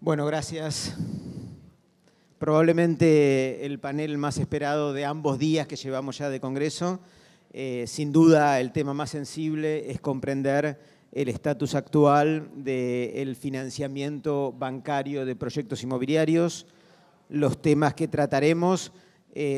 Bueno, gracias. Probablemente el panel más esperado de ambos días que llevamos ya de Congreso. Sin duda, el tema más sensible es comprender el estatus actual del financiamiento bancario de proyectos inmobiliarios. Los temas que trataremos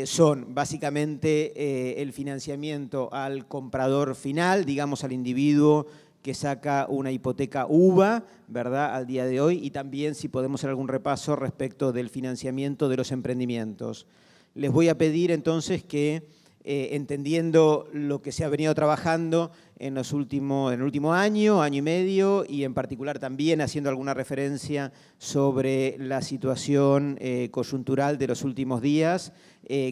son básicamente el financiamiento al comprador final, digamos al individuo que saca una hipoteca UVA, ¿verdad?, al día de hoy, y también si podemos hacer algún repaso respecto del financiamiento de los emprendimientos. Les voy a pedir entonces que, entendiendo lo que se ha venido trabajando en el último año y medio, y en particular también haciendo alguna referencia sobre la situación coyuntural de los últimos días,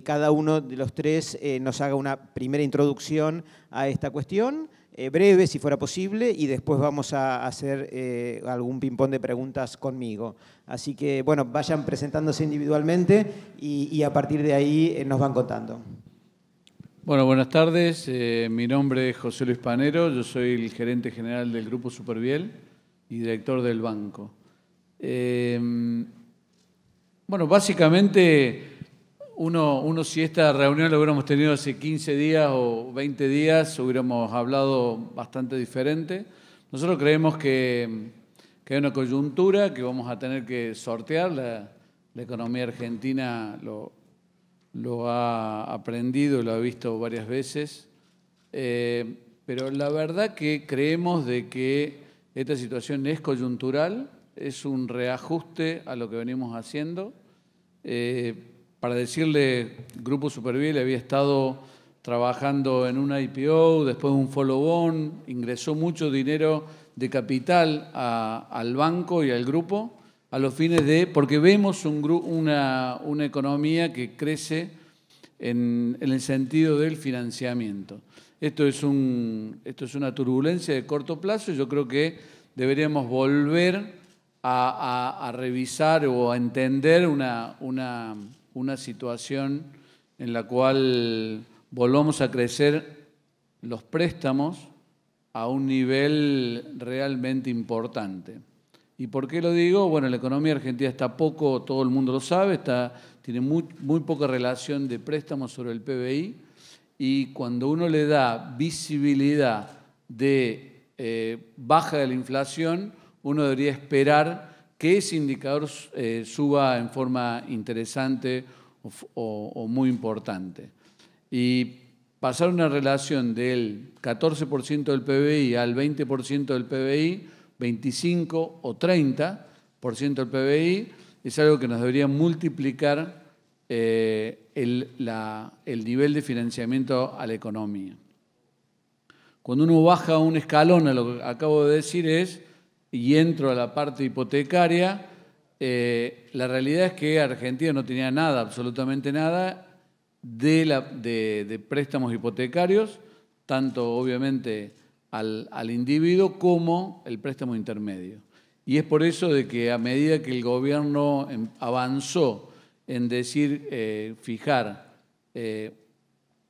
cada uno de los tres nos haga una primera introducción a esta cuestión, breve si fuera posible, y después vamos a hacer algún ping-pong de preguntas conmigo. Así que, bueno, vayan presentándose individualmente y a partir de ahí nos van contando. Bueno, buenas tardes. Mi nombre es José Luis Panero, yo soy el gerente general del Grupo Superviel y director del banco. Bueno, básicamente uno si esta reunión la hubiéramos tenido hace 15 días o 20 días, hubiéramos hablado bastante diferente. Nosotros creemos que hay una coyuntura que vamos a tener que sortear. La economía argentina lo ha aprendido, lo ha visto varias veces, pero la verdad que creemos de que esta situación es coyuntural, es un reajuste a lo que venimos haciendo. Para decirle, Grupo Superviel había estado trabajando en una IPO, después un follow-on, ingresó mucho dinero de capital al banco y al grupo, a los fines de, porque vemos una economía que crece en el sentido del financiamiento. Esto es una turbulencia de corto plazo y yo creo que deberíamos volver a revisar o a entender una situación en la cual volvamos a crecer los préstamos a un nivel realmente importante. ¿Y por qué lo digo? Bueno, la economía argentina está poco, todo el mundo lo sabe, tiene muy poca relación de préstamos sobre el PBI, y cuando uno le da visibilidad de baja de la inflación, uno debería esperar que ese indicador suba en forma interesante o muy importante. Y pasar una relación del 14% del PBI al 20% del PBI, 25 o 30% del PBI, es algo que nos debería multiplicar el nivel de financiamiento a la economía. Cuando uno baja un escalón a lo que acabo de decir y entro a la parte hipotecaria, la realidad es que Argentina no tenía nada, absolutamente nada, de préstamos hipotecarios, tanto obviamente al individuo como el préstamo intermedio. Y es por eso de que a medida que el gobierno avanzó en fijar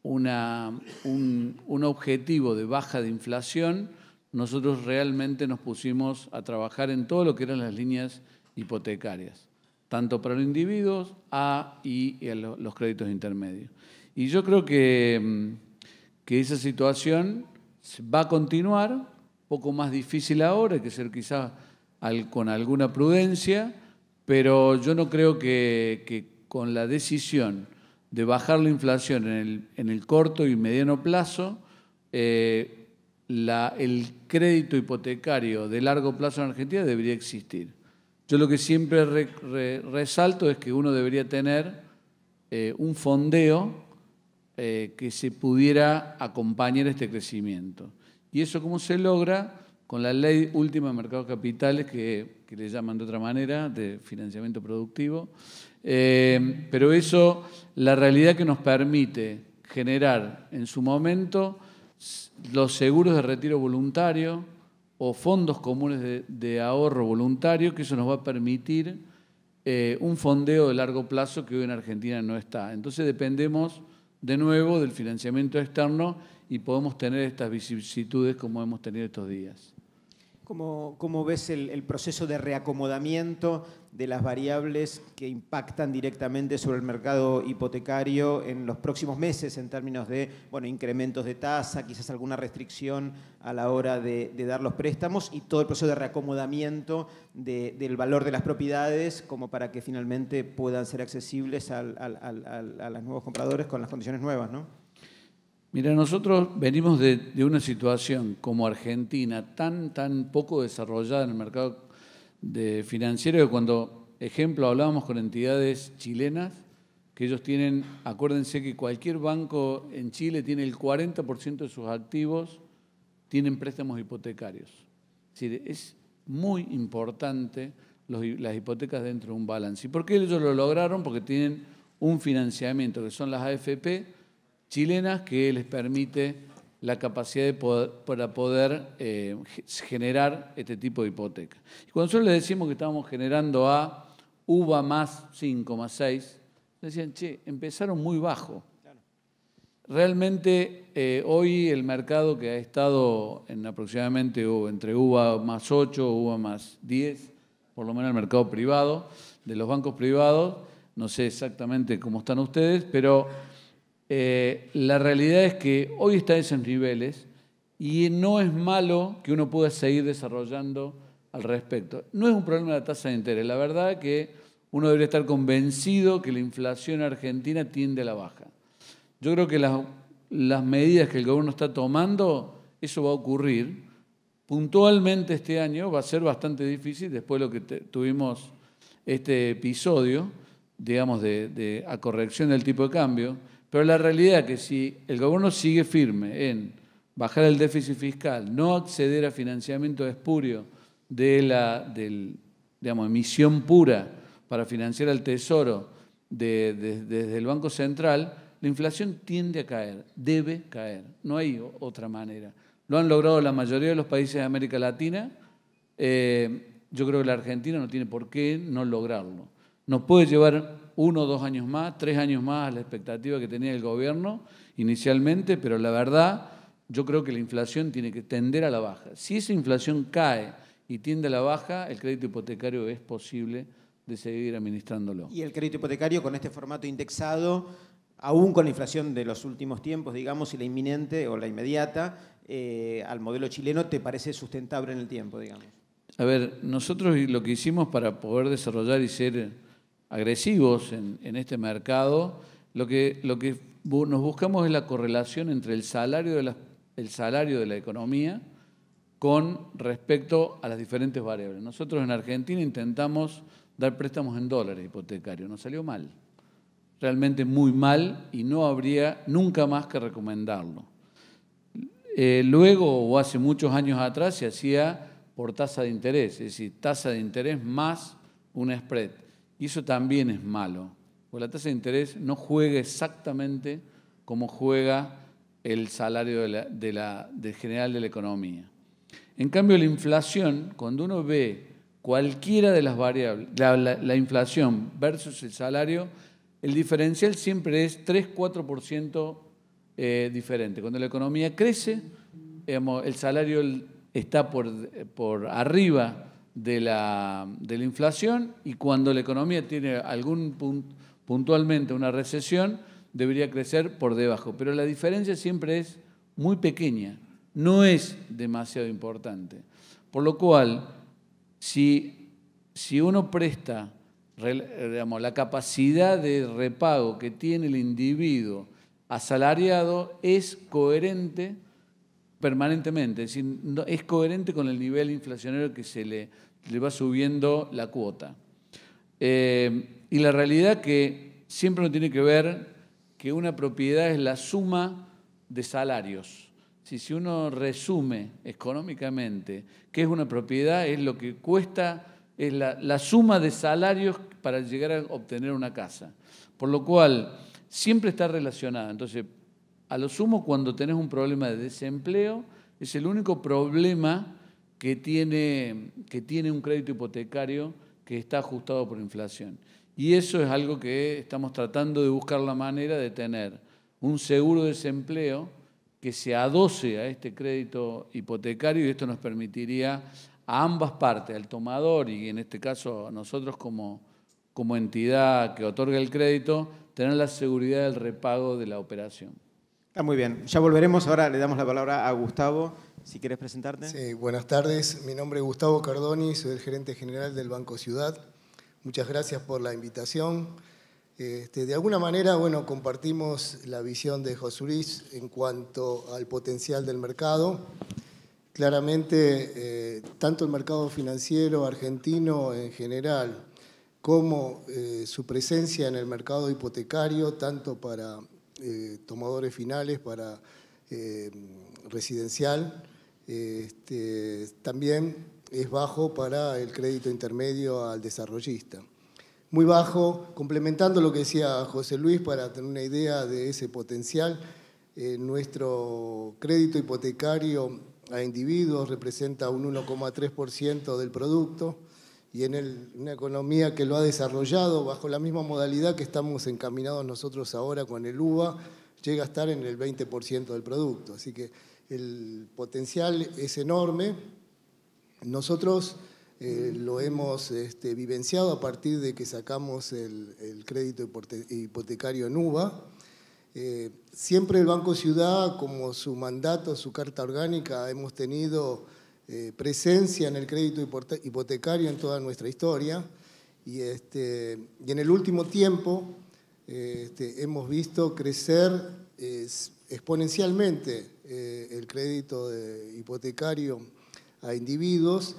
un objetivo de baja de inflación, nosotros realmente nos pusimos a trabajar en todo lo que eran las líneas hipotecarias, tanto para los individuos y los créditos intermedios. Y yo creo que esa situación va a continuar, un poco más difícil ahora, hay que ser quizás con alguna prudencia, pero yo no creo que con la decisión de bajar la inflación en el corto y mediano plazo, el crédito hipotecario de largo plazo en Argentina debería existir. Yo lo que siempre resalto es que uno debería tener un fondeo que se pudiera acompañar este crecimiento. ¿Y eso cómo se logra? Con la ley última de mercados de capitales, que le llaman de otra manera, de financiamiento productivo. Pero eso, la realidad que nos permite generar en su momento los seguros de retiro voluntario o fondos comunes de ahorro voluntario, que eso nos va a permitir un fondeo de largo plazo que hoy en Argentina no está. Entonces dependemos de nuevo del financiamiento externo y podemos tener estas vicisitudes como hemos tenido estos días. ¿Cómo ves el proceso de reacomodamiento de las variables que impactan directamente sobre el mercado hipotecario en los próximos meses en términos de incrementos de tasa, quizás alguna restricción a la hora de dar los préstamos y todo el proceso de reacomodamiento del valor de las propiedades como para que finalmente puedan ser accesibles a los nuevos compradores con las condiciones nuevas, ¿no? Mira, nosotros venimos de una situación como Argentina tan poco desarrollada en el mercado financiero que cuando, ejemplo, hablábamos con entidades chilenas, que ellos tienen, acuérdense que cualquier banco en Chile tiene el 40% de sus activos, tienen préstamos hipotecarios. Es decir, es muy importante las hipotecas dentro de un balance. ¿Y por qué ellos lo lograron? Porque tienen un financiamiento, que son las AFP, chilenas, que les permite la capacidad para poder generar este tipo de hipoteca. Y cuando nosotros les decimos que estábamos generando a UVA más 5, más 6, decían, che, empezaron muy bajo. Claro. Realmente hoy el mercado que ha estado en aproximadamente entre UVA más 8, UVA más 10, por lo menos el mercado privado, de los bancos privados, no sé exactamente cómo están ustedes, pero la realidad es que hoy está a esos niveles y no es malo que uno pueda seguir desarrollando al respecto. No es un problema de la tasa de interés. La verdad es que uno debería estar convencido que la inflación argentina tiende a la baja. Yo creo que las medidas que el gobierno está tomando, eso va a ocurrir. Puntualmente este año va a ser bastante difícil después de lo que tuvimos este episodio, digamos, de corrección del tipo de cambio. Pero la realidad es que si el gobierno sigue firme en bajar el déficit fiscal, no acceder a financiamiento espurio de emisión pura para financiar al Tesoro desde el Banco Central, la inflación tiende a caer, debe caer. No hay otra manera. Lo han logrado la mayoría de los países de América Latina. Yo creo que la Argentina no tiene por qué no lograrlo. Nos puede llevar 1 o 2 años más, 3 años más a la expectativa que tenía el gobierno inicialmente, pero la verdad, yo creo que la inflación tiene que tender a la baja. Si esa inflación cae y tiende a la baja, el crédito hipotecario es posible de seguir administrándolo. Y el crédito hipotecario con este formato indexado, aún con la inflación de los últimos tiempos, digamos, y la inminente o la inmediata, al modelo chileno, ¿te parece sustentable en el tiempo, digamos? A ver, nosotros lo que hicimos para poder desarrollar y ser agresivos en este mercado, lo que nos buscamos es la correlación entre el salario de la economía con respecto a las diferentes variables. Nosotros en Argentina intentamos dar préstamos en dólares hipotecarios, nos salió mal, realmente muy mal y no habría nunca más que recomendarlo. Luego, o hace muchos años atrás, se hacía por tasa de interés, es decir, tasa de interés más un spread. Y eso también es malo, porque la tasa de interés no juega exactamente como juega el salario general de la economía. En cambio, la inflación, cuando uno ve cualquiera de las variables, la inflación versus el salario, el diferencial siempre es 3-4% diferente. Cuando la economía crece, el salario está por arriba de la inflación y cuando la economía tiene puntualmente una recesión, debería crecer por debajo. Pero la diferencia siempre es muy pequeña, no es demasiado importante. Por lo cual, si uno presta la capacidad de repago que tiene el individuo asalariado, es coherente permanentemente, es decir, es coherente con el nivel inflacionario que se le va subiendo la cuota. Y la realidad que siempre uno tiene que ver que una propiedad es la suma de salarios. Si uno resume económicamente qué es una propiedad, es lo que cuesta, es la suma de salarios para llegar a obtener una casa. Por lo cual, siempre está relacionada. Entonces, A lo sumo, cuando tenés un problema de desempleo, es el único problema que tiene un crédito hipotecario que está ajustado por inflación. Y eso es algo que estamos tratando de buscar la manera de tener un seguro de desempleo que se adoce a este crédito hipotecario, y esto nos permitiría a ambas partes, al tomador y en este caso a nosotros como entidad que otorga el crédito, tener la seguridad del repago de la operación. Está muy bien. Ya volveremos. Ahora le damos la palabra a Gustavo, si querés presentarte. Sí, buenas tardes. Mi nombre es Gustavo Cardoni, soy el gerente general del Banco Ciudad. Muchas gracias por la invitación. De alguna manera, bueno, compartimos la visión de José Luis en cuanto al potencial del mercado. Claramente, tanto el mercado financiero argentino en general como su presencia en el mercado hipotecario, tanto para tomadores finales, para residencial, también es bajo para el crédito intermedio al desarrollista. Muy bajo, complementando lo que decía José Luis para tener una idea de ese potencial, nuestro crédito hipotecario a individuos representa un 1,3% del producto, y en una economía que lo ha desarrollado bajo la misma modalidad que estamos encaminados nosotros ahora con el UVA, llega a estar en el 20% del producto. Así que el potencial es enorme. Nosotros lo hemos vivenciado a partir de que sacamos el crédito hipotecario en UVA. Siempre el Banco Ciudad, como su mandato, su carta orgánica, hemos tenido presencia en el crédito hipotecario en toda nuestra historia, y en el último tiempo hemos visto crecer exponencialmente el crédito hipotecario a individuos,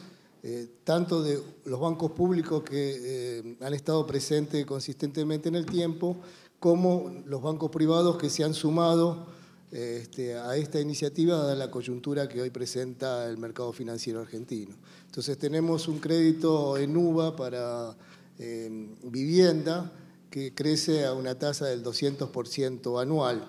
tanto de los bancos públicos que han estado presentes consistentemente en el tiempo, como los bancos privados que se han sumado a esta iniciativa, dada la coyuntura que hoy presenta el mercado financiero argentino. Entonces tenemos un crédito en UVA para vivienda que crece a una tasa del 200% anual.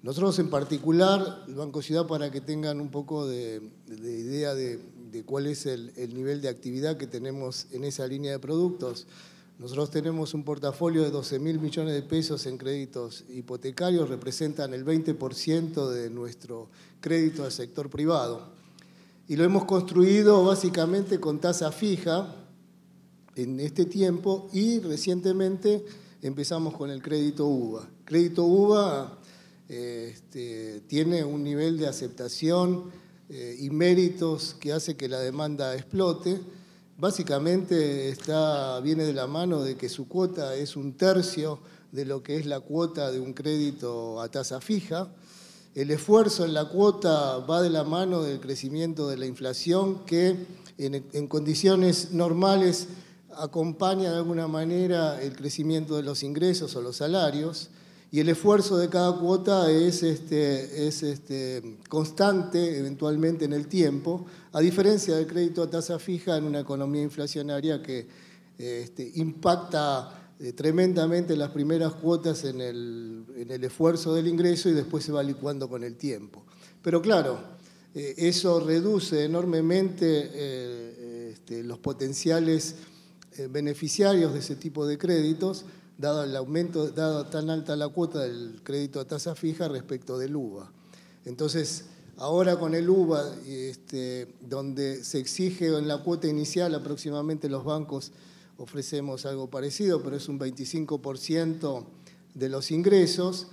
Nosotros en particular, el Banco Ciudad, para que tengan un poco de idea de cuál es el nivel de actividad que tenemos en esa línea de productos, nosotros tenemos un portafolio de 12.000 millones de pesos en créditos hipotecarios, representan el 20% de nuestro crédito al sector privado. Y lo hemos construido básicamente con tasa fija en este tiempo, y recientemente empezamos con el crédito UVA. Crédito UVA tiene un nivel de aceptación y méritos que hace que la demanda explote. Básicamente viene de la mano de que su cuota es 1/3 de lo que es la cuota de un crédito a tasa fija. El esfuerzo en la cuota va de la mano del crecimiento de la inflación, que en condiciones normales acompaña de alguna manera el crecimiento de los ingresos o los salarios, y el esfuerzo de cada cuota es constante eventualmente en el tiempo, a diferencia del crédito a tasa fija en una economía inflacionaria que impacta tremendamente las primeras cuotas en el esfuerzo del ingreso y después se va licuando con el tiempo. Pero claro, eso reduce enormemente los potenciales beneficiarios de ese tipo de créditos, dado el aumento, dado tan alta la cuota del crédito a tasa fija respecto del UVA. Entonces, ahora con el UVA, donde se exige en la cuota inicial, aproximadamente los bancos ofrecemos algo parecido, pero es un 25% de los ingresos,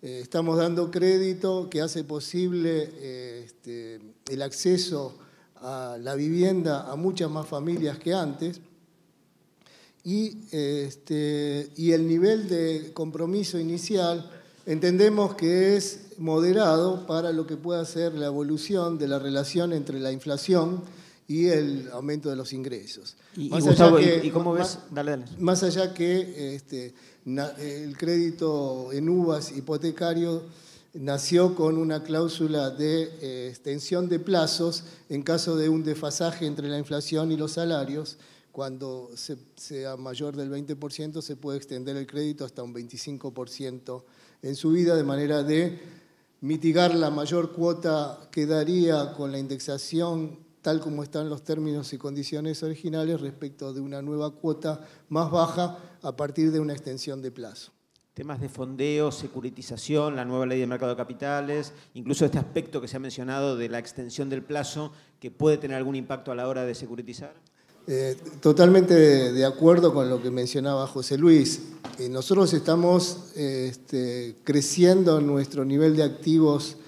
estamos dando crédito que hace posible el acceso a la vivienda a muchas más familias que antes, y el nivel de compromiso inicial entendemos que es moderado para lo que pueda ser la evolución de la relación entre la inflación y el aumento de los ingresos. Y Gustavo, ¿y cómo ves? Dale. Más allá que el crédito en UVAs hipotecario nació con una cláusula de extensión de plazos en caso de un desfasaje entre la inflación y los salarios. Cuando sea mayor del 20%, se puede extender el crédito hasta un 25% en su vida, de manera de mitigar la mayor cuota que daría con la indexación tal como están los términos y condiciones originales respecto de una nueva cuota más baja a partir de una extensión de plazo. Temas de fondeo, securitización, la nueva ley de mercado de capitales, incluso este aspecto que se ha mencionado de la extensión del plazo, que puede tener algún impacto a la hora de securitizar. Totalmente de acuerdo con lo que mencionaba José Luis. Nosotros estamos creciendo nuestro nivel de activos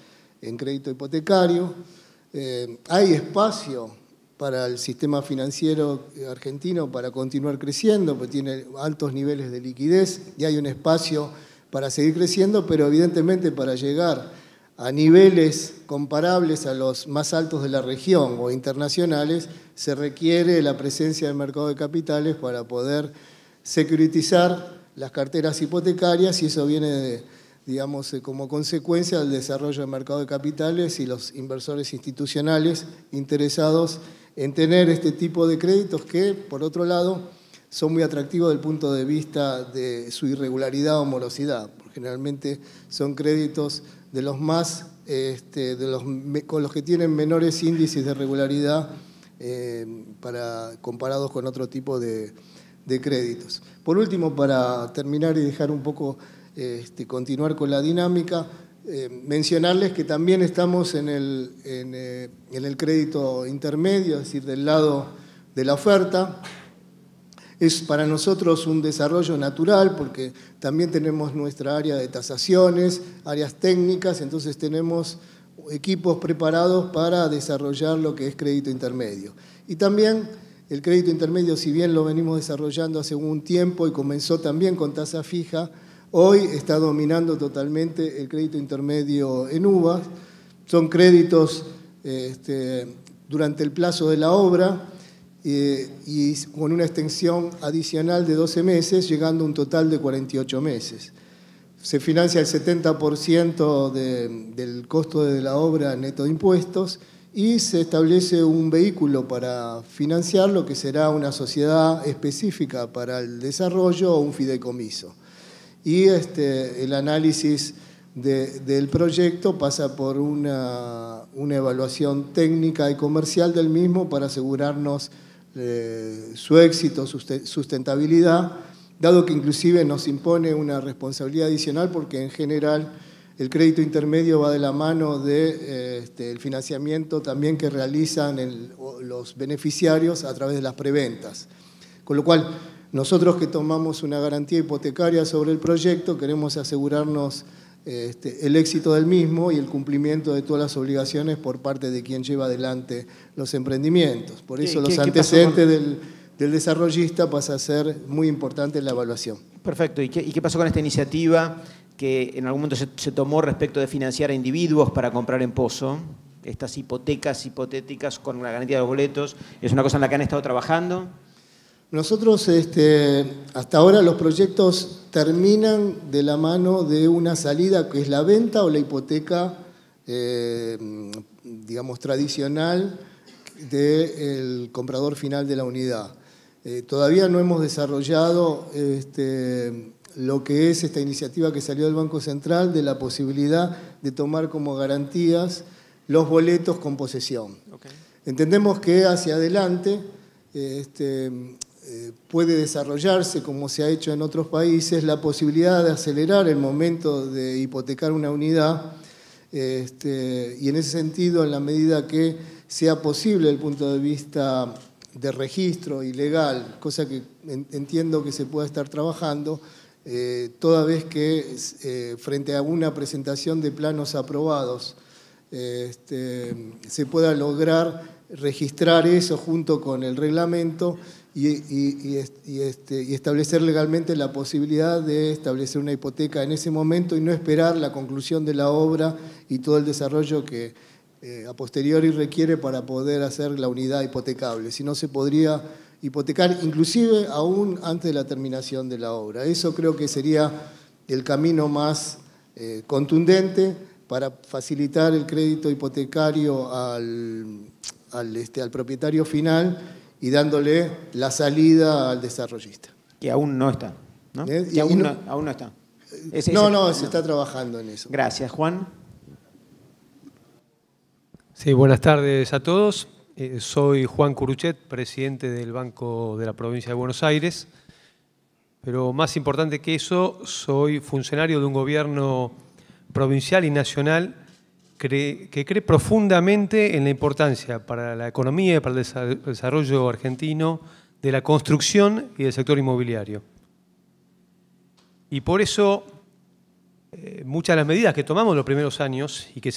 en crédito hipotecario. Hay espacio para el sistema financiero argentino para continuar creciendo, porque tiene altos niveles de liquidez y hay un espacio para seguir creciendo, pero evidentemente para llegar a niveles comparables a los más altos de la región o internacionales, se requiere la presencia del mercado de capitales para poder securitizar las carteras hipotecarias y eso viene, digamos, como consecuencia del desarrollo del mercado de capitales y los inversores institucionales interesados en tener este tipo de créditos que, por otro lado, son muy atractivos desde el punto de vista de su irregularidad o morosidad. Generalmente son créditos de los más, con los que tienen menores índices de regularidad comparados con otro tipo de créditos. Por último, para terminar y dejar un poco, continuar con la dinámica, mencionarles que también estamos en el crédito intermedio, es decir, del lado de la oferta. Es para nosotros un desarrollo natural porque también tenemos nuestra área de tasaciones, áreas técnicas, entonces tenemos equipos preparados para desarrollar lo que es crédito intermedio. Y también el crédito intermedio, si bien lo venimos desarrollando hace un tiempo y comenzó también con tasa fija, hoy está dominando totalmente el crédito intermedio en uvas. Son créditos durante el plazo de la obra y con una extensión adicional de 12 meses, llegando a un total de 48 meses. Se financia el 70% del costo de la obra neto de impuestos y se establece un vehículo para financiar lo que será una sociedad específica para el desarrollo o un fideicomiso. Y el análisis del proyecto pasa por una evaluación técnica y comercial del mismo para asegurarnos su éxito, sustentabilidad, dado que inclusive nos impone una responsabilidad adicional porque en general el crédito intermedio va de la mano del financiamiento también que realizan los beneficiarios a través de las preventas. Con lo cual, nosotros que tomamos una garantía hipotecaria sobre el proyecto queremos asegurarnos el éxito del mismo y el cumplimiento de todas las obligaciones por parte de quien lleva adelante los emprendimientos. Por eso los antecedentes del desarrollista pasa a ser muy importante en la evaluación. Perfecto. ¿Y qué pasó con esta iniciativa que en algún momento se tomó respecto de financiar a individuos para comprar en pozo? Estas hipotecas hipotéticas con la garantía de los boletos, ¿es una cosa en la que han estado trabajando? Nosotros hasta ahora los proyectos terminan de la mano de una salida que es la venta o la hipoteca, digamos, tradicional del comprador final de la unidad. Todavía no hemos desarrollado lo que es esta iniciativa que salió del Banco Central de la posibilidad de tomar como garantías los boletos con posesión. Okay. Entendemos que hacia adelante puede desarrollarse, como se ha hecho en otros países, la posibilidad de acelerar el momento de hipotecar una unidad y en ese sentido, en la medida que sea posible desde el punto de vista de registro y legal, cosa que entiendo que se pueda estar trabajando, toda vez que frente a una presentación de planos aprobados se pueda lograr registrar eso junto con el reglamento y establecer legalmente la posibilidad de establecer una hipoteca en ese momento y no esperar la conclusión de la obra y todo el desarrollo que a posteriori requiere para poder hacer la unidad hipotecable. Si no, se podría hipotecar inclusive aún antes de la terminación de la obra. Eso creo que sería el camino más contundente para facilitar el crédito hipotecario al propietario final y dándole la salida al desarrollista. Que aún no está, ¿no? ¿Eh? Que aún no está. No, se está trabajando en eso. Gracias, Juan. Sí, buenas tardes a todos. Soy Juan Curuchet, presidente del Banco de la Provincia de Buenos Aires. Pero más importante que eso, soy funcionario de un gobierno provincial y nacional que cree profundamente en la importancia para la economía y para el desarrollo argentino de la construcción y del sector inmobiliario. Y por eso muchas de las medidas que tomamos en los primeros años y que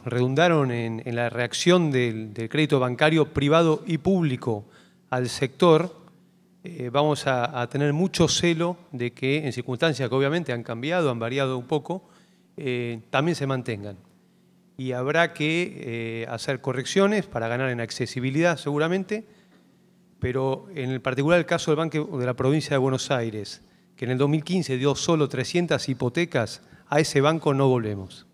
redundaron en la reacción del crédito bancario privado y público al sector, vamos a tener mucho celo de que en circunstancias que obviamente han cambiado, han variado un poco, también se mantengan. Y habrá que hacer correcciones para ganar en accesibilidad seguramente, pero en el particular el caso del Banco de la Provincia de Buenos Aires, que en el 2015 dio solo 300 hipotecas, a ese banco no volvemos.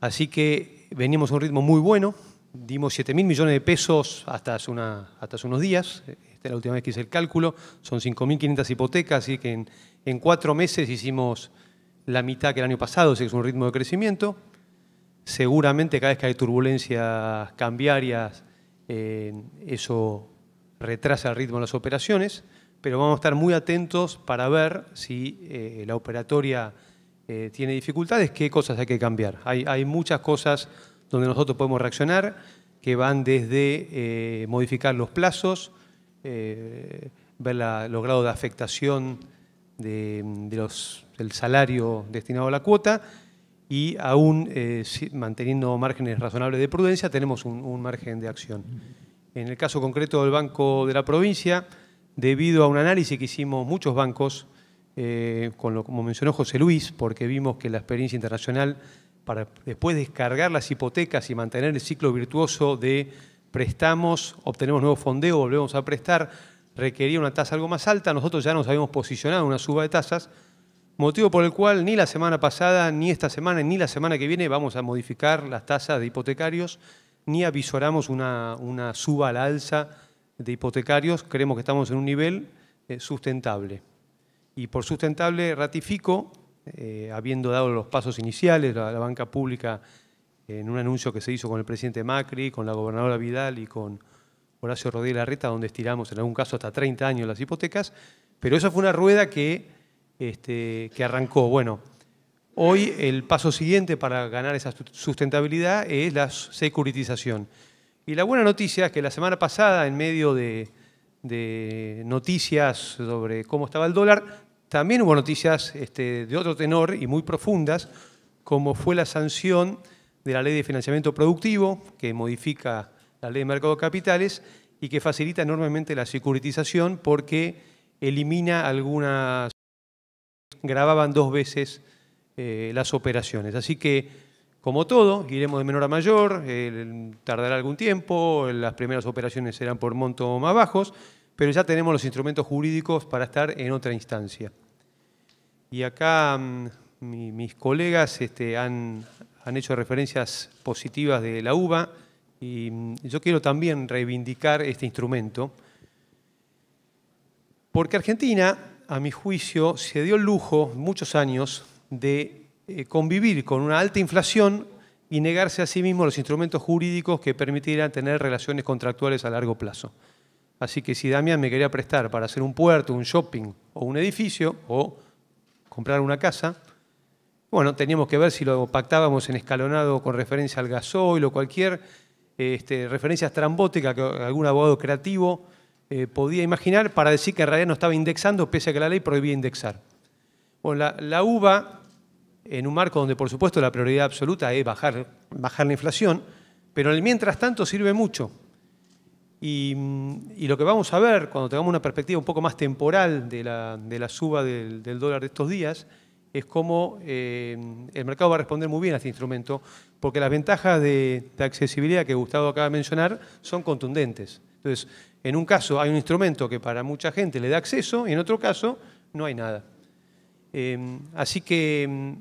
Así que venimos a un ritmo muy bueno, dimos 7.000 millones de pesos hasta hace unos días, esta es la última vez que hice el cálculo, son 5.500 hipotecas, así que en 4 meses hicimos la mitad que el año pasado, así que es un ritmo de crecimiento. Seguramente cada vez que hay turbulencias cambiarias, eso retrasa el ritmo de las operaciones, pero vamos a estar muy atentos para ver si la operatoria tiene dificultades, qué cosas hay que cambiar. Hay muchas cosas donde nosotros podemos reaccionar, que van desde modificar los plazos, ver los grados de afectación del salario destinado a la cuota, y aún manteniendo márgenes razonables de prudencia, tenemos un margen de acción. En el caso concreto del Banco de la Provincia, debido a un análisis que hicimos muchos bancos, como mencionó José Luis, porque vimos que la experiencia internacional para después descargar las hipotecas y mantener el ciclo virtuoso de prestamos, obtenemos nuevo fondeo, volvemos a prestar, requería una tasa algo más alta. Nosotros ya nos habíamos posicionado en una suba de tasas, motivo por el cual ni la semana pasada, ni esta semana, ni la semana que viene vamos a modificar las tasas de hipotecarios, ni avisoramos una suba a la alza de hipotecarios. Creemos que estamos en un nivel sustentable. Y por sustentable ratifico, habiendo dado los pasos iniciales, la banca pública, en un anuncio que se hizo con el presidente Macri, con la gobernadora Vidal y con Horacio Rodríguez Larreta, donde estiramos en algún caso hasta 30 años las hipotecas, pero eso fue una rueda que arrancó. Bueno, hoy el paso siguiente para ganar esa sustentabilidad es la securitización. Y la buena noticia es que la semana pasada, en medio de noticias sobre cómo estaba el dólar, también hubo noticias de otro tenor y muy profundas, como fue la sanción de la Ley de Financiamiento Productivo, que modifica la Ley de Mercado de Capitales y que facilita enormemente la securitización porque elimina algunas, gravaban 2 veces las operaciones. Así que, como todo, iremos de menor a mayor, tardará algún tiempo, las primeras operaciones serán por montos más bajos, pero ya tenemos los instrumentos jurídicos para estar en otra instancia. Y acá mis colegas han hecho referencias positivas de la UBA y yo quiero también reivindicar este instrumento, porque Argentina, a mi juicio, se dio el lujo, muchos años, de convivir con una alta inflación y negarse a sí mismo los instrumentos jurídicos que permitieran tener relaciones contractuales a largo plazo. Así que si Damián me quería prestar para hacer un puerto, un shopping o un edificio o comprar una casa, bueno, teníamos que ver si lo pactábamos en escalonado con referencia al gasoil o cualquier referencia estrambótica que algún abogado creativo podía imaginar para decir que en realidad no estaba indexando pese a que la ley prohibía indexar. Bueno, la UBA, en un marco donde por supuesto la prioridad absoluta es bajar la inflación, pero en el mientras tanto sirve mucho. Y lo que vamos a ver cuando tengamos una perspectiva un poco más temporal de la suba del dólar de estos días es cómo el mercado va a responder muy bien a este instrumento, porque las ventajas de accesibilidad que Gustavo acaba de mencionar son contundentes. Entonces, en un caso hay un instrumento que para mucha gente le da acceso y en otro caso no hay nada. Así que,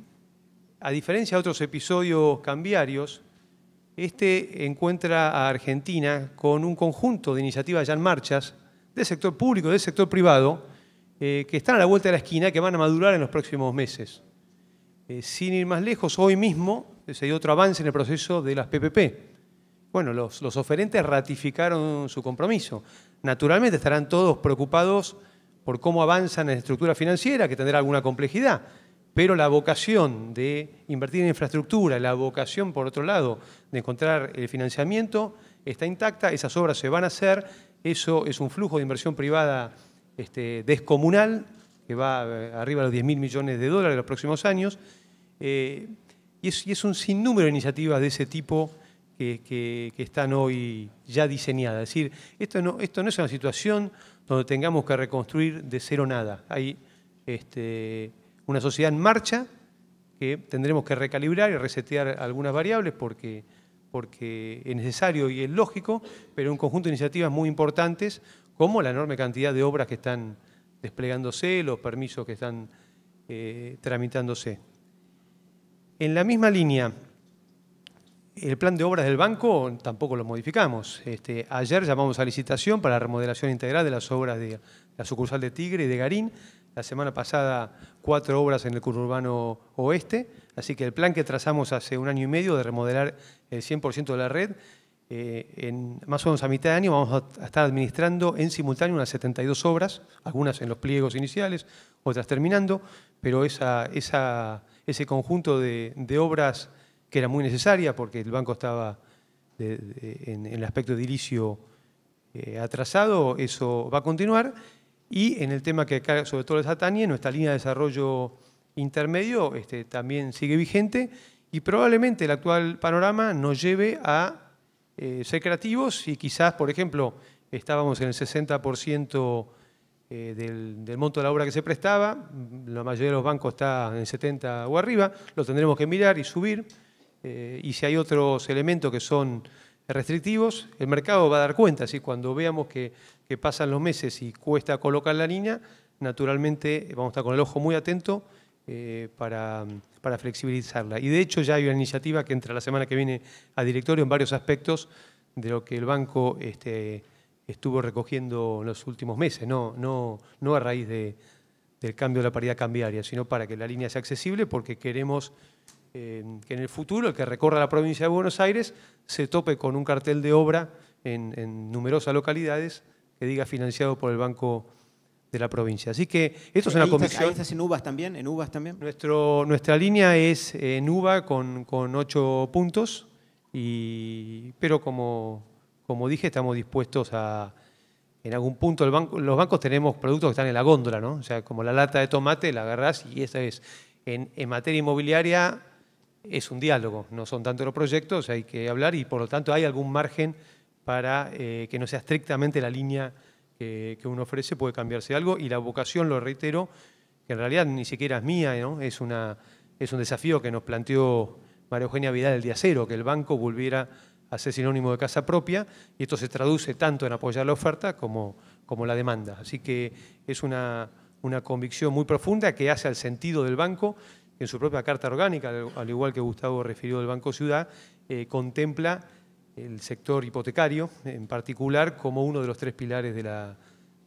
a diferencia de otros episodios cambiarios, encuentra a Argentina con un conjunto de iniciativas ya en marcha del sector público y del sector privado que están a la vuelta de la esquina y que van a madurar en los próximos meses. Sin ir más lejos, hoy mismo se dio otro avance en el proceso de las PPP. Bueno, los oferentes ratificaron su compromiso. Naturalmente estarán todos preocupados por cómo avanzan en la estructura financiera, que tendrá alguna complejidad, pero la vocación de invertir en infraestructura, la vocación, por otro lado, de encontrar el financiamiento, está intacta, esas obras se van a hacer, eso es un flujo de inversión privada descomunal, que va arriba de los 10.000 millones de dólares en los próximos años, y es un sinnúmero de iniciativas de ese tipo que están hoy ya diseñadas. Es decir, esto no es una situación donde tengamos que reconstruir de cero nada. Hay una sociedad en marcha que tendremos que recalibrar y resetear algunas variables porque es necesario y es lógico, pero un conjunto de iniciativas muy importantes como la enorme cantidad de obras que están desplegándose, los permisos que están tramitándose. En la misma línea, el plan de obras del banco tampoco lo modificamos. Ayer llamamos a licitación para la remodelación integral de las obras de la sucursal de Tigre y de Garín. La semana pasada 4 obras en el conurbano oeste. Así que el plan que trazamos hace 1 año y medio de remodelar el 100% de la red, en más o menos a mitad de año vamos a estar administrando en simultáneo unas 72 obras, algunas en los pliegos iniciales, otras terminando, pero ese conjunto de obras que era muy necesaria porque el banco estaba en el aspecto edilicio atrasado, eso va a continuar. Y en el tema que acá sobre todo les atañe, nuestra línea de desarrollo intermedio también sigue vigente y probablemente el actual panorama nos lleve a ser creativos y quizás, por ejemplo, estábamos en el 60% del monto de la obra que se prestaba, la mayoría de los bancos está en el 70% o arriba, lo tendremos que mirar y subir. Y si hay otros elementos que son restrictivos, el mercado va a dar cuenta. ¿Sí? Cuando veamos que pasan los meses y cuesta colocar la línea, naturalmente vamos a estar con el ojo muy atento para flexibilizarla. Y de hecho ya hay una iniciativa que entra la semana que viene a directorio en varios aspectos de lo que el banco estuvo recogiendo en los últimos meses, no a raíz del cambio de la paridad cambiaria, sino para que la línea sea accesible porque queremos que en el futuro el que recorra la provincia de Buenos Aires se tope con un cartel de obra en numerosas localidades que diga financiado por el Banco de la provincia. Así que esto es una convicción. ¿Ahí estás en UVAs también? ¿En UVAs también? Nuestra línea es en UVA con 8 puntos, pero como dije, estamos dispuestos a, en algún punto, los bancos tenemos productos que están en la góndola, ¿no? O sea, como la lata de tomate, la agarrás y esa es. En materia inmobiliaria es un diálogo, no son tanto los proyectos, hay que hablar y por lo tanto hay algún margen para que no sea estrictamente la línea que uno ofrece, puede cambiarse algo y la vocación, lo reitero, que en realidad ni siquiera es mía, ¿no? Es un desafío que nos planteó María Eugenia Vidal el día cero, que el banco volviera a ser sinónimo de casa propia y esto se traduce tanto en apoyar la oferta como la demanda. Así que es una convicción muy profunda que hace al sentido del banco, que en su propia carta orgánica, al igual que Gustavo refirió del Banco Ciudad, contempla el sector hipotecario en particular como uno de los 3 pilares de la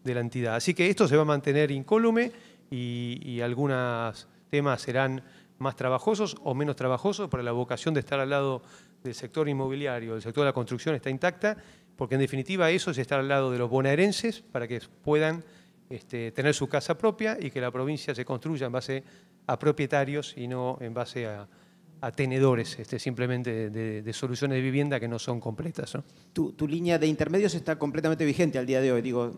entidad. Así que esto se va a mantener incólume y algunos temas serán más trabajosos o menos trabajosos, pero la vocación de estar al lado del sector inmobiliario, del sector de la construcción está intacta, porque en definitiva eso es estar al lado de los bonaerenses para que puedan tener su casa propia y que la provincia se construya en base a propietarios y no en base a tenedores simplemente de soluciones de vivienda que no son completas, ¿no? Tu línea de intermedios está completamente vigente al día de hoy, digo.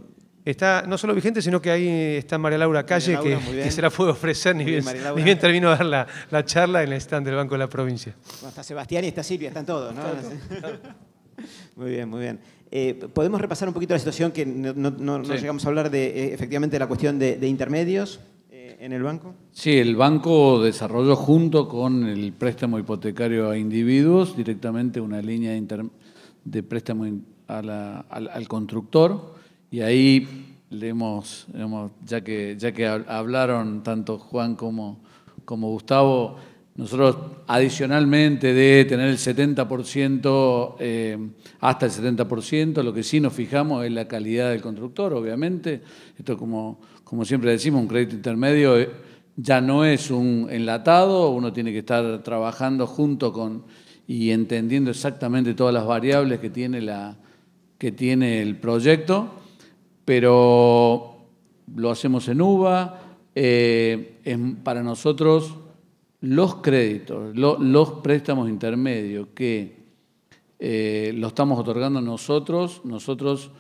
Está no solo vigente, sino que ahí está María Laura Calle, que se la puede ofrecer, ni bien terminó de dar la charla en el stand del Banco de la Provincia. Bueno, está Sebastián y está Silvia, están todos, ¿no? Claro. Muy bien, muy bien. ¿Podemos repasar un poquito la situación que no Sí. llegamos a hablar de efectivamente la cuestión de intermedios en el banco? Sí, el banco desarrolló junto con el préstamo hipotecario a individuos directamente una línea de préstamo al constructor y ahí ya que hablaron tanto Juan como Gustavo, nosotros adicionalmente de tener el 70%, hasta el 70%, lo que sí nos fijamos es la calidad del constructor, obviamente. Esto como siempre decimos, un crédito intermedio ya no es un enlatado, uno tiene que estar trabajando junto con y entendiendo exactamente todas las variables que tiene el proyecto, pero lo hacemos en UVA. Para nosotros los créditos, los préstamos intermedios que lo estamos otorgando nosotros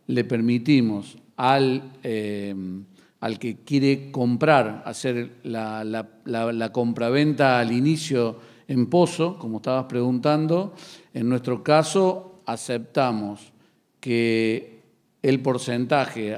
le permitimos al que quiere comprar, hacer la compraventa al inicio en pozo, como estabas preguntando. En nuestro caso aceptamos que el porcentaje,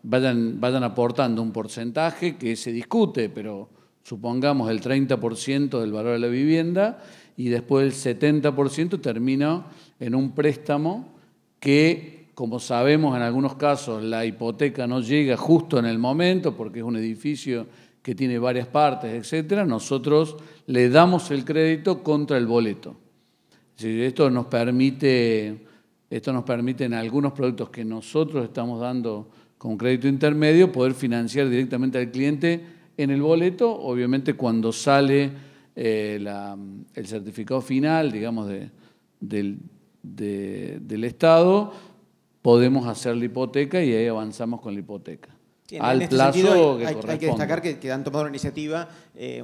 vayan aportando un porcentaje que se discute, pero supongamos el 30% del valor de la vivienda, y después el 70% termina en un préstamo que, como sabemos, en algunos casos la hipoteca no llega justo en el momento porque es un edificio que tiene varias partes, etcétera. Nosotros le damos el crédito contra el boleto. Esto nos permite en algunos productos que nosotros estamos dando con crédito intermedio poder financiar directamente al cliente en el boleto. Obviamente cuando sale el certificado final, digamos, del Estado, podemos hacer la hipoteca y ahí avanzamos con la hipoteca. Sí, al este plazo sentido, que corresponde. hay que destacar que han tomado una iniciativa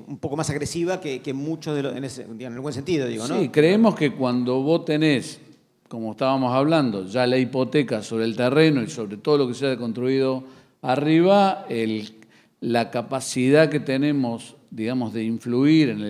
un poco más agresiva que muchos de los, en el buen sentido, digo, ¿no? Sí, creemos que cuando vos tenés, como estábamos hablando, ya la hipoteca sobre el terreno y sobre todo lo que se haya construido arriba, la capacidad que tenemos, digamos, de influir en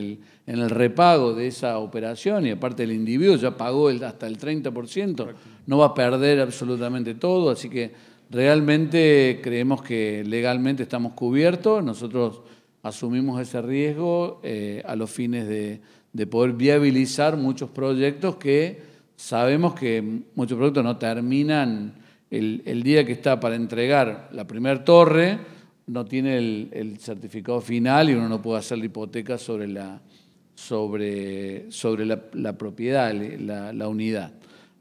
el repago de esa operación, y aparte el individuo ya pagó hasta el 30%, no va a perder absolutamente todo, así que realmente creemos que legalmente estamos cubiertos. Nosotros asumimos ese riesgo a los fines de poder viabilizar muchos proyectos que sabemos que muchos proyectos no terminan el día que está para entregar la primera torre, no tiene el certificado final y uno no puede hacer la hipoteca sobre la propiedad, la unidad.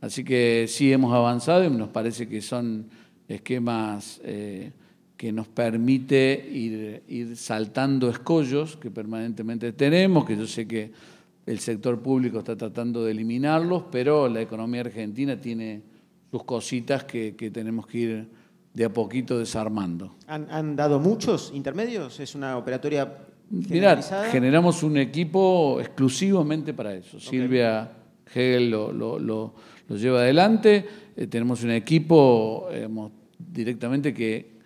Así que sí hemos avanzado y nos parece que son esquemas que nos permite ir saltando escollos que permanentemente tenemos, que yo sé que el sector público está tratando de eliminarlos, pero la economía argentina tiene sus cositas que tenemos que ir de a poquito desarmando. ¿Han dado muchos intermedios? ¿Es una operatoria generalizada? Mirá, generamos un equipo exclusivamente para eso. Okay. Silvia Hegel lo lleva adelante. Tenemos un equipo directamente que,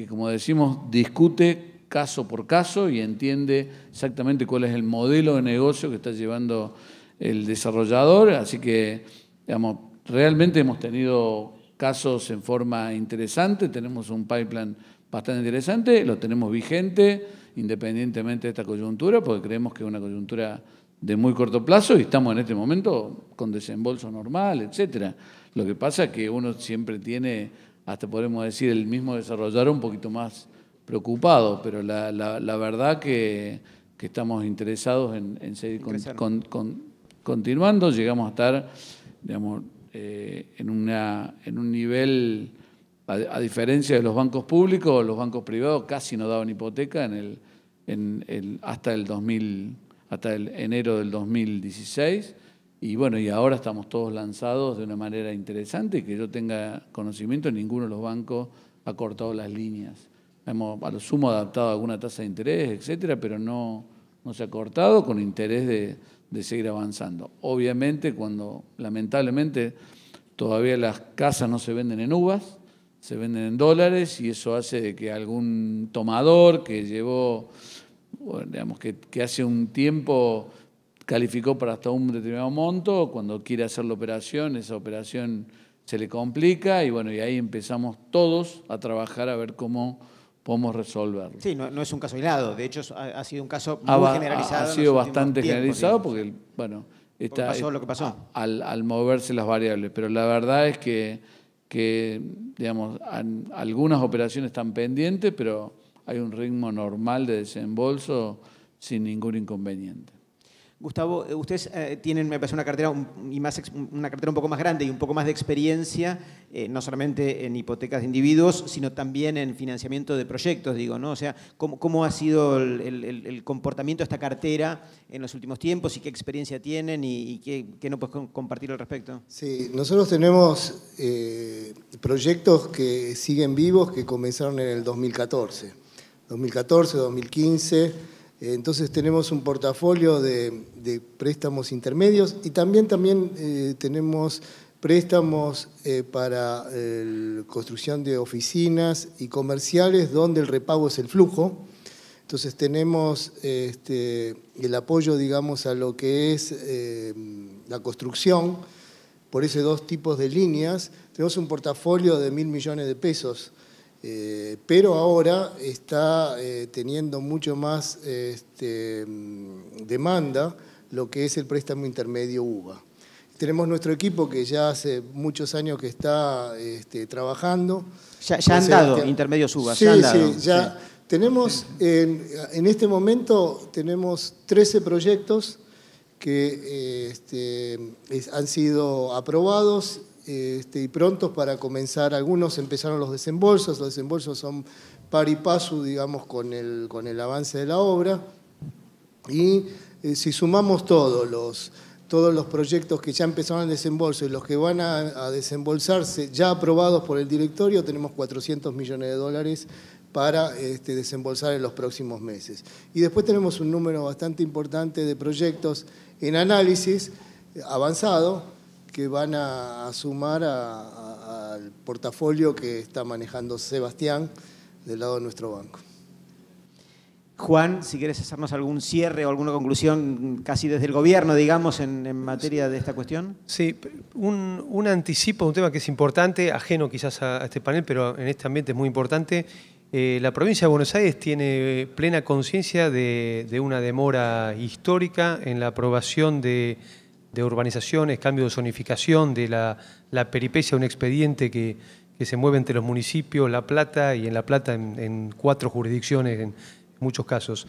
como decimos, discute caso por caso y entiende exactamente cuál es el modelo de negocio que está llevando el desarrollador. Así que, digamos, realmente hemos tenido casos en forma interesante, tenemos un pipeline bastante interesante, lo tenemos vigente independientemente de esta coyuntura, porque creemos que es una coyuntura de muy corto plazo y estamos en este momento con desembolso normal, etcétera. Lo que pasa es que uno siempre tiene, hasta podemos decir, el mismo desarrollador un poquito más preocupado, pero la verdad que estamos interesados en seguir continuando. Llegamos a estar, digamos, en un nivel, a diferencia de los bancos públicos, los bancos privados casi no daban hipoteca hasta el enero del 2016. Y bueno, y ahora estamos todos lanzados de una manera interesante, que yo tenga conocimiento, ninguno de los bancos ha cortado las líneas. Hemos a lo sumo adaptado alguna tasa de interés, etcétera, pero no se ha cortado, con interés de seguir avanzando. Obviamente, cuando lamentablemente todavía las casas no se venden en uvas, se venden en dólares, y eso hace de que algún tomador que llevó, digamos, que hace un tiempo calificó para hasta un determinado monto, cuando quiere hacer la operación, esa operación se le complica, y bueno, y ahí empezamos todos a trabajar a ver cómo podemos resolverlo. Sí, no es un caso aislado, de hecho ha sido un caso muy generalizado. Ha sido bastante generalizado porque, bueno, pasó lo que pasó. Al moverse las variables, pero la verdad es que digamos, algunas operaciones están pendientes, pero hay un ritmo normal de desembolso sin ningún inconveniente. Gustavo, ustedes tienen, me parece, una cartera una cartera un poco más grande y un poco más de experiencia, no solamente en hipotecas de individuos, sino también en financiamiento de proyectos, digo, ¿no? O sea, ¿cómo ha sido el comportamiento de esta cartera en los últimos tiempos y qué experiencia tienen y qué nos puedes compartir al respecto? Sí, nosotros tenemos proyectos que siguen vivos que comenzaron en el 2014, 2015. Entonces tenemos un portafolio de préstamos intermedios y también tenemos préstamos para construcción de oficinas y comerciales donde el repago es el flujo. Entonces tenemos el apoyo, digamos, a lo que es la construcción por esos dos tipos de líneas. Tenemos un portafolio de 1.000 millones de pesos. Pero ahora está teniendo mucho más demanda lo que es el préstamo intermedio UVA. Tenemos nuestro equipo que ya hace muchos años que está trabajando. Ya han dado intermedios UVA. Sí, ya sí. Tenemos, en este momento tenemos 13 proyectos que han sido aprobados y prontos para comenzar. Algunos empezaron los desembolsos son par y paso, digamos, con el avance de la obra. Y si sumamos todos los proyectos que ya empezaron el desembolso y los que van a desembolsarse ya aprobados por el directorio, tenemos 400 millones de dólares para desembolsar en los próximos meses. Y después tenemos un número bastante importante de proyectos en análisis avanzado que van a sumar al portafolio que está manejando Sebastián del lado de nuestro banco. Juan, si quieres hacernos algún cierre o alguna conclusión casi desde el gobierno, digamos, en materia de esta cuestión. Sí, un anticipo de un tema que es importante, ajeno quizás a este panel, pero en este ambiente es muy importante. La provincia de Buenos Aires tiene plena conciencia de una demora histórica en la aprobación de urbanizaciones, cambio de zonificación, de la peripecia de un expediente que se mueve entre los municipios, La Plata y en La Plata en 4 jurisdicciones en muchos casos.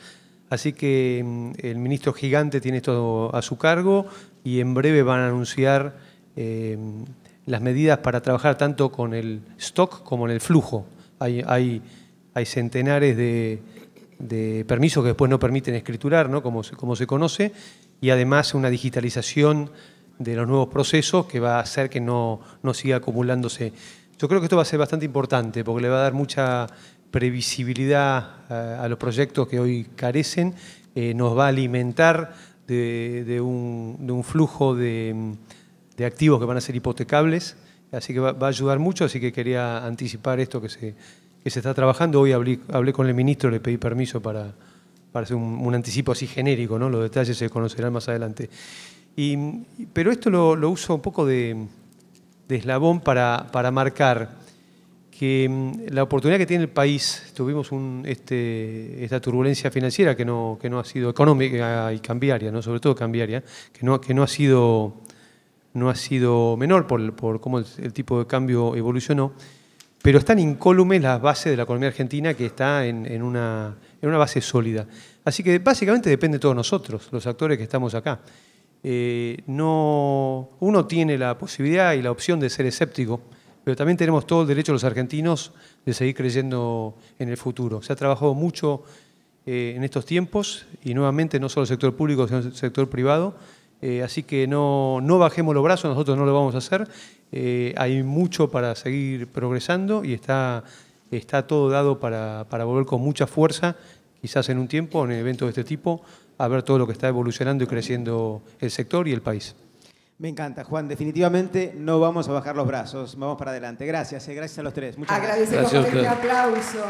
Así que el ministro Gigante tiene esto a su cargo y en breve van a anunciar las medidas para trabajar tanto con el stock como en el flujo. Hay centenares de permisos que después no permiten escriturar, ¿no? como se conoce, y además una digitalización de los nuevos procesos que va a hacer que no siga acumulándose. Yo creo que esto va a ser bastante importante porque le va a dar mucha previsibilidad a los proyectos que hoy carecen, nos va a alimentar de un flujo de activos que van a ser hipotecables, así que va a ayudar mucho, así que quería anticipar esto que se está trabajando. Hoy hablé con el ministro, le pedí permiso para hacer un anticipo así genérico, ¿no? Los detalles se conocerán más adelante. Pero esto lo uso un poco de eslabón para marcar que la oportunidad que tiene el país, tuvimos esta turbulencia financiera que no ha sido económica y cambiaria, ¿no? Sobre todo cambiaria, que no ha sido menor por cómo el tipo de cambio evolucionó, pero están incólumes las bases de la economía argentina, que está en una base sólida. Así que básicamente depende de todos nosotros, los actores que estamos acá. Uno tiene la posibilidad y la opción de ser escéptico, pero también tenemos todo el derecho los argentinos de seguir creyendo en el futuro. Se ha trabajado mucho en estos tiempos y nuevamente no solo el sector público, sino el sector privado. Así que no bajemos los brazos, nosotros no lo vamos a hacer. Hay mucho para seguir progresando y está todo dado para volver con mucha fuerza, quizás en un tiempo, en eventos de este tipo, a ver todo lo que está evolucionando y creciendo el sector y el país. Me encanta, Juan. Definitivamente no vamos a bajar los brazos, vamos para adelante. Gracias a los tres. Muchas gracias. Agradecemos este aplauso.